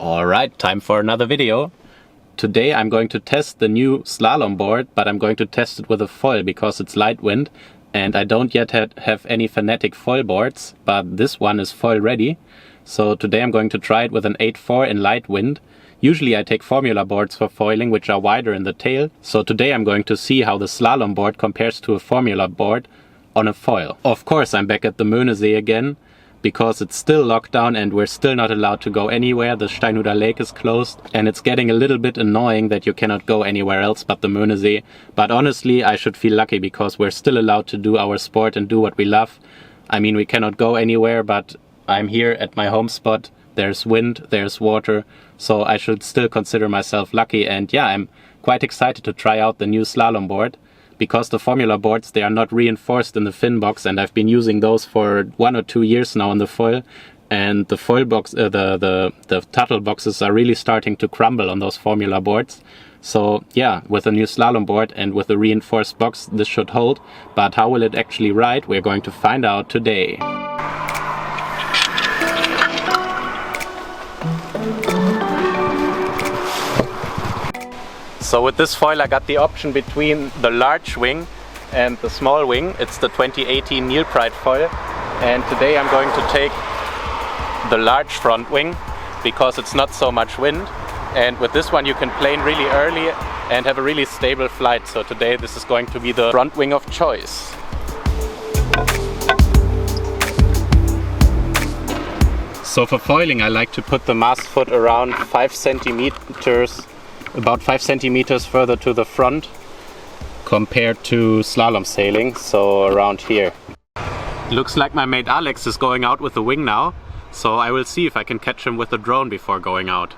Alright, time for another video. Today I'm going to test the new Slalom board, but I'm going to test it with a foil because it's lightwind and I don't yet have any Fanatic foil boards, but this one is foil ready. So today I'm going to try it with an 8.4 in lightwind. Usually I take formula boards for foiling, which are wider in the tail. So today I'm going to see how the Slalom board compares to a formula board on a foil. Of course I'm back at the Möhnesee again, because it's still locked down and we're still not allowed to go anywhere. The Steinhuder Lake is closed and it's getting a little bit annoying that you cannot go anywhere else but the Möhnesee. But honestly, I should feel lucky because we're still allowed to do our sport and do what we love. I mean, we cannot go anywhere, but I'm here at my home spot. There's wind, there's water, so I should still consider myself lucky. And yeah, I'm quite excited to try out the new Slalom board, because the formula boards, they are not reinforced in the fin box, and I've been using those for 1 or 2 years now on the foil, and the foil box, the tuttle boxes are really starting to crumble on those formula boards. So yeah, with a new Slalom board and with a reinforced box, this should hold. But how will it actually ride? We're going to find out today. So with this foil I got the option between the large wing and the small wing. It's the 2018 Neilpryde foil, and today I'm going to take the large front wing because it's not so much wind, and with this one you can plane really early and have a really stable flight. So today this is going to be the front wing of choice. So for foiling I like to put the mast foot around 5 centimeters, about 5 centimeters further to the front compared to slalom sailing, so around here. Looks like my mate Alex is going out with the wing now, so I will see if I can catch him with the drone before going out.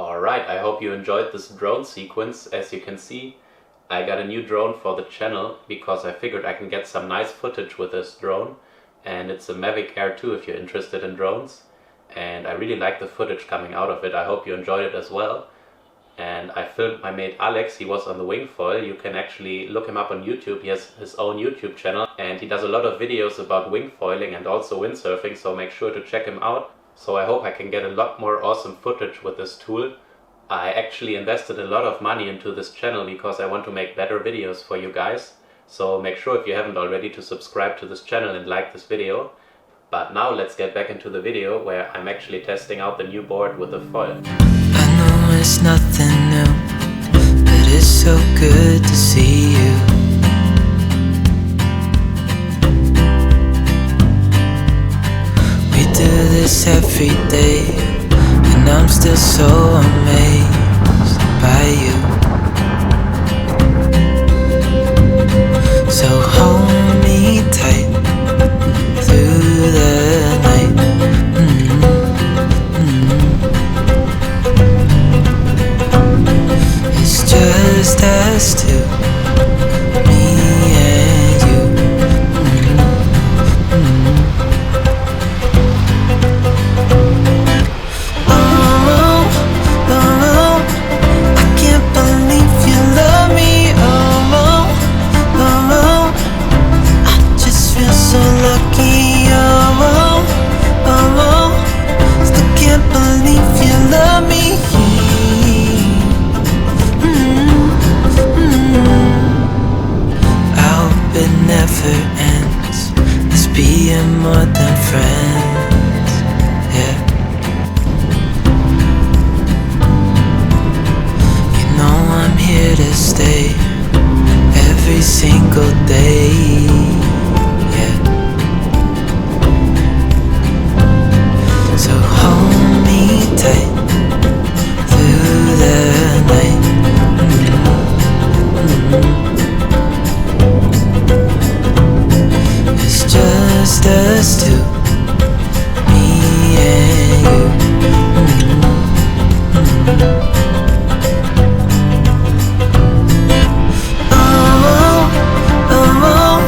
Alright, I hope you enjoyed this drone sequence. As you can see, I got a new drone for the channel because I figured I can get some nice footage with this drone. And it's a Mavic Air 2 if you're interested in drones. And I really like the footage coming out of it. I hope you enjoyed it as well. And I filmed my mate Alex, he was on the wing foil. You can actually look him up on YouTube. He has his own YouTube channel and he does a lot of videos about wing foiling and also windsurfing, so make sure to check him out. So I hope I can get a lot more awesome footage with this tool. I actually invested a lot of money into this channel because I want to make better videos for you guys. So make sure if you haven't already to subscribe to this channel and like this video. But now let's get back into the video where I'm actually testing out the new board with the foil. I know it's nothing new, but it's so good to see you. We do this every day, and I'm still so amazed by you. So hold me tight through the night. It's just us two, me and you. Oh, oh, I can't believe you love me. Oh, oh, I just feel so lucky. Oh, still can't believe you love me. I hope it never ends. Let's be more than friends, yeah. You know I'm here to stay every single day, yeah. So hold me tight through the night. It's just us two, me and you. Oh, oh,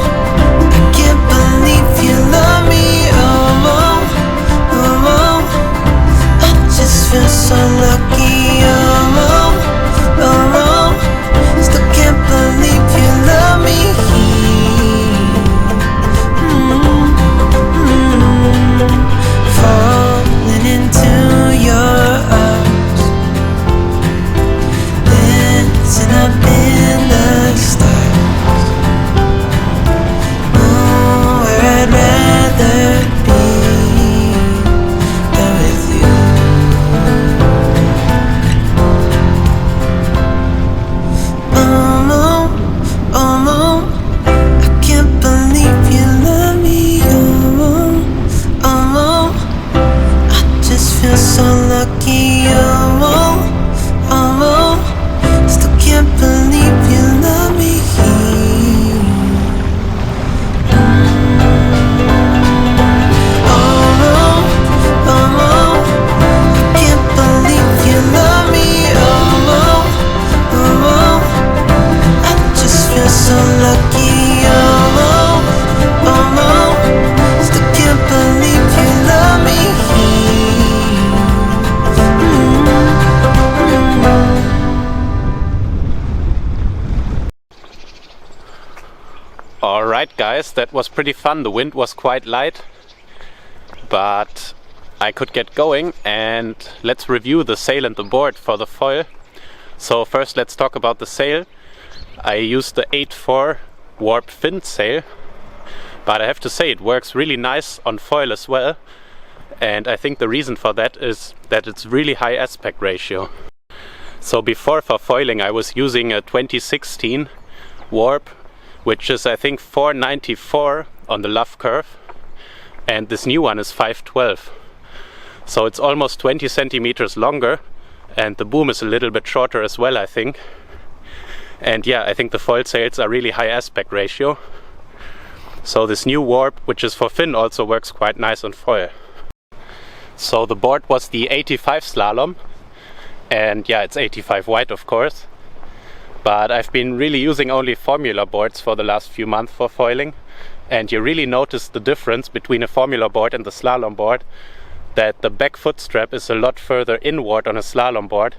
I can't believe you love me. Oh, oh, I just feel so lucky. Oh, still can't believe you love me. Falling into your arms, dancing up in the stars. Oh, where I'd rather be than with you. Oh, I can't believe you love me. Oh, I just feel so lucky. Oh, still can't believe you love me. Oh, I can't believe you love me. Oh, I just feel so lucky. Still can't believe you love me. Alright guys, that was pretty fun. The wind was quite light, but I could get going, and let's review the sail and the board for the foil. So first let's talk about the sail. I used the 8.4 warp fin sail, but I have to say it works really nice on foil as well, and I think the reason for that is that it's really high aspect ratio. So before, for foiling, I was using a 2016 warp, which is I think 494 on the luff curve, and this new one is 512. So it's almost 20 centimeters longer, and the boom is a little bit shorter as well, I think. And yeah, I think the foil sails are really high aspect ratio. So this new warp, which is for fin, also works quite nice on foil. So the board was the 85 Slalom, and yeah, it's 85 wide of course. But I've been really using only formula boards for the last few months for foiling, and you really notice the difference between a formula board and the slalom board, that the back foot strap is a lot further inward on a slalom board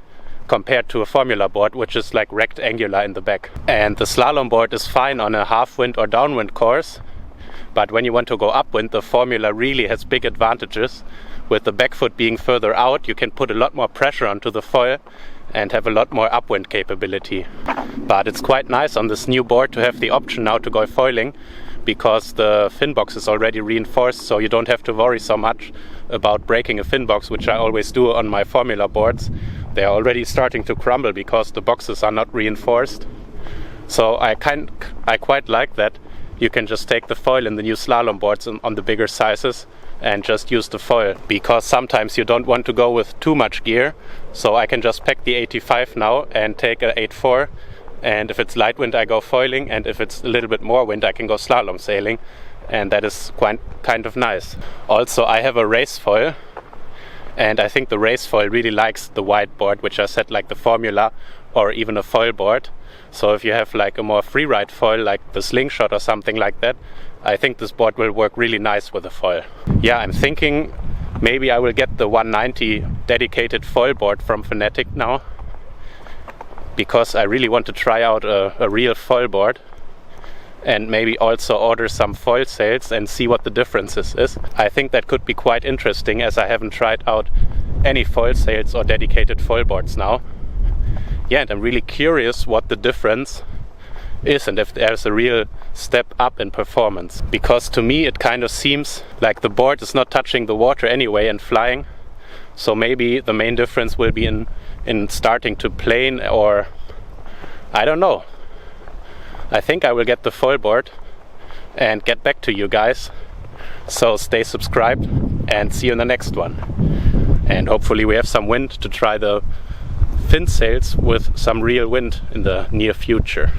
compared to a formula board, which is like rectangular in the back. And the slalom board is fine on a half wind or downwind course, but when you want to go upwind, the formula really has big advantages. With the back foot being further out, you can put a lot more pressure onto the foil and have a lot more upwind capability. But it's quite nice on this new board to have the option now to go foiling, because the fin box is already reinforced, so you don't have to worry so much about breaking a fin box, which I always do on my formula boards. They're already starting to crumble because the boxes are not reinforced. So I quite like that you can just take the foil in the new slalom boards on the bigger sizes and just use the foil, because sometimes you don't want to go with too much gear. So I can just pack the 85 now and take a 8.4, and if it's light wind I go foiling, and if it's a little bit more wind I can go slalom sailing, and that is kind of nice. Also, I have a race foil, and I think the race foil really likes the wide board, which I said, like the formula or even a foil board. So if you have like a more free ride foil like the slingshot or something like that, I think this board will work really nice with a foil. Yeah, I'm thinking maybe I will get the 190 dedicated foil board from Fanatic now, because I really want to try out a real foil board, and maybe also order some foil sails and see what the differences is. I think that could be quite interesting, as I haven't tried out any foil sails or dedicated foil boards now. Yeah, and I'm really curious what the difference is and if there's a real step up in performance, because to me it kind of seems like the board is not touching the water anyway and flying. So maybe the main difference will be in starting to plane, or I don't know. I think I will get the foil board and get back to you guys. So stay subscribed and see you in the next one. And hopefully we have some wind to try the fin sails with some real wind in the near future.